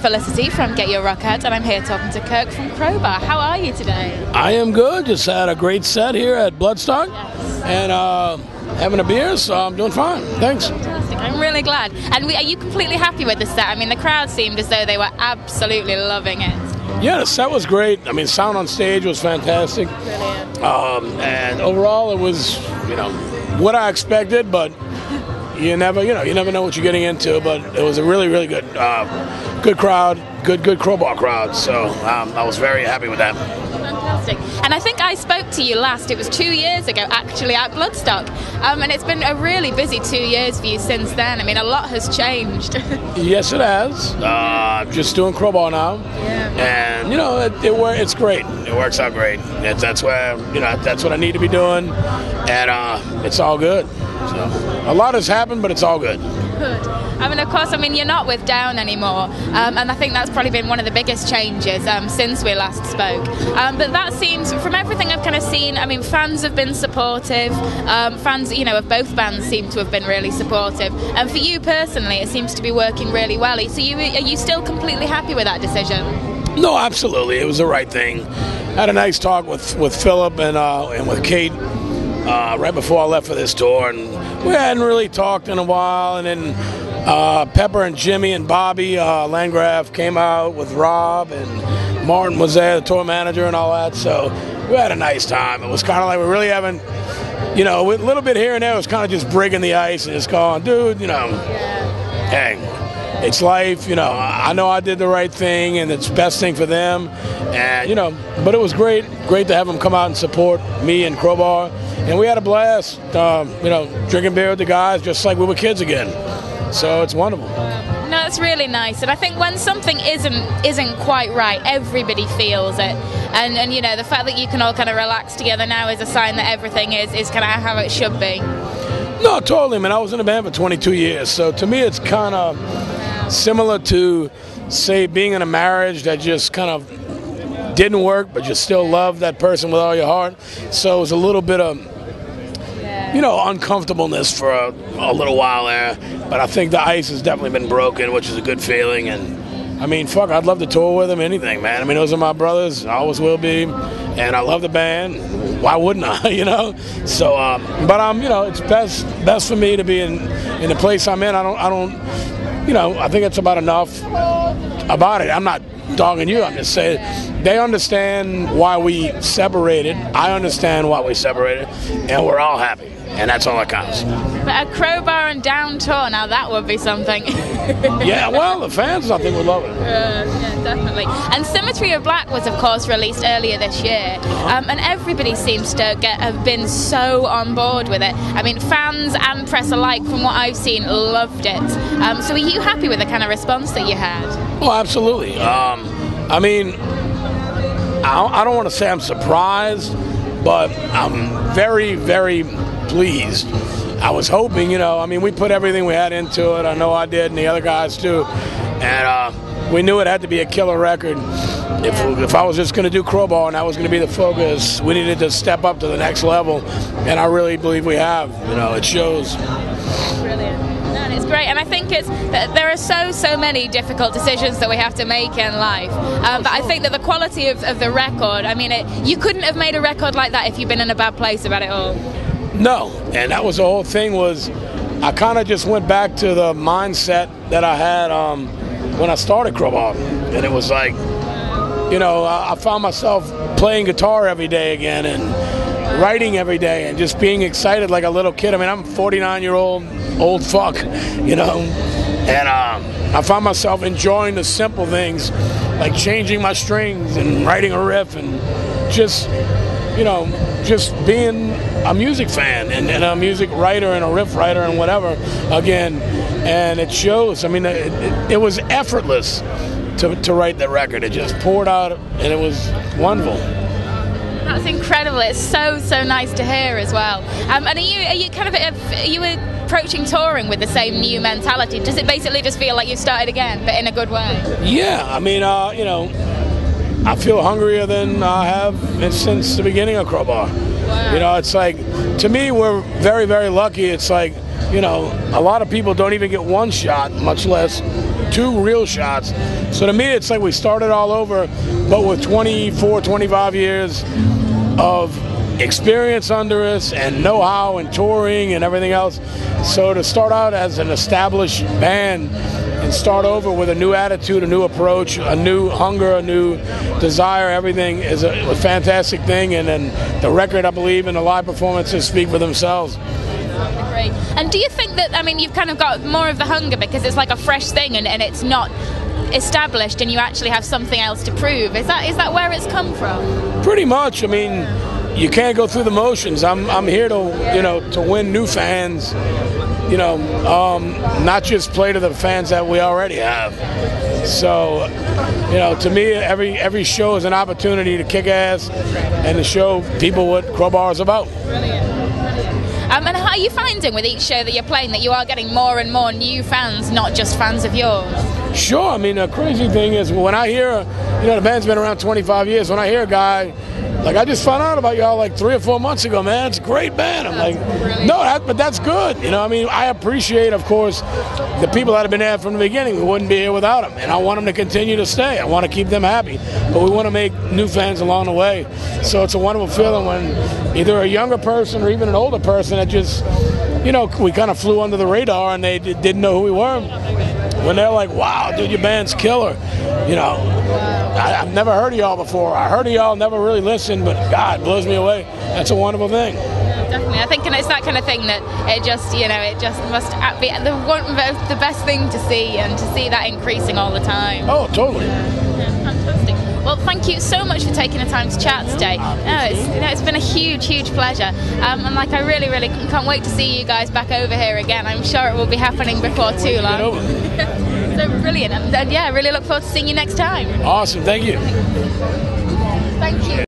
Felicity from GetYourRockOut, and I'm here talking to Kirk from Crowbar. How are you today? I am good. Just had a great set here at Bloodstock, and having a beer, so I'm doing fine. Thanks. Fantastic. I'm really glad. And are you completely happy with the set? I mean, the crowd seemed as though they were absolutely loving it. Yeah, the set was great. I mean, sound on stage was fantastic. Brilliant. And overall, it was, what I expected, but you never know what you're getting into. But it was a really, really good crowd, good Crowbar crowd. So I was very happy with that. Fantastic. And I think I spoke to you last, it was 2 years ago, actually, at Bloodstock. And it's been a really busy 2 years for you since then. I mean, a lot has changed. Yes, it has. Just doing Crowbar now. Yeah. And, it's great. It works out great. That's where, that's what I need to be doing. And it's all good. So a lot has happened, but it's all good. Good. I mean, of course, you're not with Down anymore, and I think that's probably been one of the biggest changes since we last spoke. But that seems, from everything I've kind of seen, I mean, fans have been supportive. Fans, of both bands seem to have been really supportive. And for you personally, it seems to be working really well. So are you still completely happy with that decision? No, absolutely. It was the right thing. Had a nice talk with Philip and with Kate right before I left for this tour, and we hadn't really talked in a while. And then Pepper and Jimmy and Bobby Landgraf came out with Rob, and Martin was there, the tour manager, and all that. So we had a nice time. It was kind of like we really haven't, a little bit here and there. It was kind of just breaking the ice and just going, dude, hey. It's life, I know I did the right thing and it's the best thing for them. And, but it was great to have them come out and support me and Crowbar. And we had a blast, drinking beer with the guys just like we were kids again. So it's wonderful. No, it's really nice. And I think when something isn't quite right, everybody feels it. And the fact that you can all kind of relax together now is a sign that everything is kind of how it should be. No, totally. I was in a band for 22 years. So to me, it's kind of similar to, say, being in a marriage that just kind of didn't work, but you still love that person with all your heart. So it was a little bit of, uncomfortableness for a little while there. But I think the ice has definitely been broken, which is a good feeling. And, I'd love to tour with them, anything, man. Those are my brothers. I always will be. And I love the band. Why wouldn't I, So, but it's best for me to be in the place I'm in. I think it's about enough about it. I'm not dogging you. I'm just saying they understand why we separated. I understand why we separated, and we're all happy. And that's all that counts. But a Crowbar and Down tour, now that would be something. Yeah, well, the fans, I think, would love it. Yeah, definitely. And Symmetry of Black was, of course, released earlier this year. And everybody seems to have been so on board with it. Fans and press alike, from what I've seen, loved it. So are you happy with the kind of response that you had? Oh, absolutely. I don't want to say I'm surprised, but I'm very, very pleased. I was hoping, we put everything we had into it. I know I did, and the other guys too. And we knew it had to be a killer record. If I was just going to do Crowbar and that was going to be the focus, we needed to step up to the next level. And I really believe we have. It shows. Brilliant. And it's great. And I think there are so many difficult decisions that we have to make in life. But I think that the quality of the record, you couldn't have made a record like that if you've been in a bad place about it all. No, and that was the whole thing. Was I kind of just went back to the mindset that I had when I started Crowbar, and it was like, I found myself playing guitar every day again and writing every day and just being excited like a little kid. I'm a 49-year-old old fuck, and I found myself enjoying the simple things like changing my strings and writing a riff and just being a music fan and a music writer and a riff writer and whatever again. And it shows. It was effortless to write the record. It just poured out and it was wonderful. That's incredible. It's so nice to hear as well. And are you approaching touring with the same new mentality? Does it basically just feel like you started again, but in a good way? Yeah, I feel hungrier than I have since the beginning of Crowbar. Wow. It's like, to me, we're very, very lucky. It's like you know, a lot of people don't even get one shot, much less 2 real shots. So to me, it's like we started all over, but with 24, 25 years of experience under us and know-how and touring and everything else. So to start out as an established band and start over with a new attitude, a new approach, a new hunger, a new desire, everything is a fantastic thing. And then the record, I believe, and the live performances speak for themselves. Great. And do you think that, I mean, you've kind of got more of the hunger because it's like a fresh thing and it's not established and you actually have something else to prove? Is that where it's come from? Pretty much. I mean, you can't go through the motions. I'm here to, you know, to win new fans, you know, not just play to the fans that we already have. So, you know, to me, every show is an opportunity to kick ass and to show people what Crowbar is about. Brilliant. And how are you finding with each show that you're playing that you are getting more and more new fans, not just fans of yours? Sure. I mean, the crazy thing is when I hear, you know, the band's been around 25 years. When I hear a guy, like, I just found out about y'all like 3 or 4 months ago, man. It's a great band. I'm like, no, but that's good. You know, I mean, I appreciate, of course, the people that have been there from the beginning. We wouldn't be here without them. And I want them to continue to stay. I want to keep them happy. But we want to make new fans along the way. So it's a wonderful feeling when either a younger person or even an older person that just, you know, we kind of flew under the radar and they didn't know who we were. When they're like, wow, dude, your band's killer. You know, I've never heard of y'all before. I heard of y'all, never really listened, but God, it blows me away. That's a wonderful thing. Definitely. I think it's that kind of thing that it just, you know, it just must be the best thing to see and to see that increasing all the time. Oh, totally. Yeah, fantastic. Well, thank you so much for taking the time to chat today. It's been a huge, huge pleasure. And like, I really, really can't wait to see you guys back over here again. I'm sure it will be happening before too long. So brilliant. And yeah, I really look forward to seeing you next time. Awesome. Thank you. Thank you.